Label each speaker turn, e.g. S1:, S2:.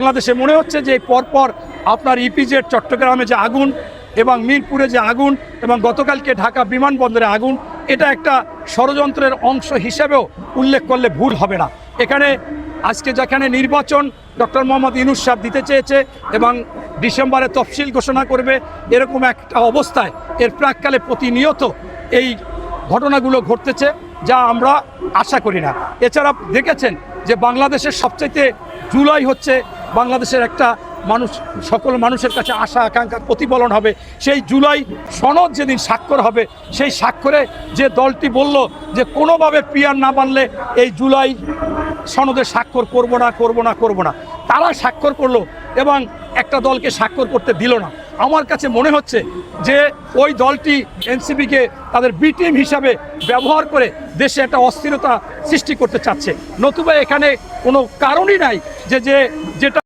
S1: বাংলাদেশে মনে হচ্ছে যে পরপর আপনার ইপিজেড চট্টগ্রামে যে আগুন এবং মিরপুরে যে আগুন এবং গতকালকে ঢাকা বিমানবন্দরে আগুন, এটা একটা ষড়যন্ত্রের অংশ হিসেবেও উল্লেখ করলে ভুল হবে না। এখানে আজকে যেখানে নির্বাচন ডক্টর মোহাম্মদ ইউনূস সাহেব দিতে চেয়েছে এবং ডিসেম্বরে তফসিল ঘোষণা করবে, এরকম একটা অবস্থায় এর প্রাককালে প্রতিনিয়ত এই ঘটনাগুলো ঘটতেছে, যা আমরা আশা করি না। এছাড়া দেখেছেন যে বাংলাদেশের সবচাইতে জুলাই হচ্ছে বাংলাদেশের একটা মানুষ, সকল মানুষের কাছে আশা আকাঙ্ক্ষার প্রতিফলন হবে। সেই জুলাই সনদ যেদিন স্বাক্ষর হবে, সেই স্বাক্ষরে যে দলটি বলল যে কোনোভাবে পিআর না মানলে এই জুলাই সনদে স্বাক্ষর করব না, তারা স্বাক্ষর করলো এবং একটা দলকে স্বাক্ষর করতে দিল না। আমার কাছে মনে হচ্ছে যে ওই দলটি এনসিপিকে তাদের বি টিম হিসাবে ব্যবহার করে দেশে একটা অস্থিরতা সৃষ্টি করতে চাচ্ছে, নতুবা এখানে কোনো কারণই নাই যে যেটা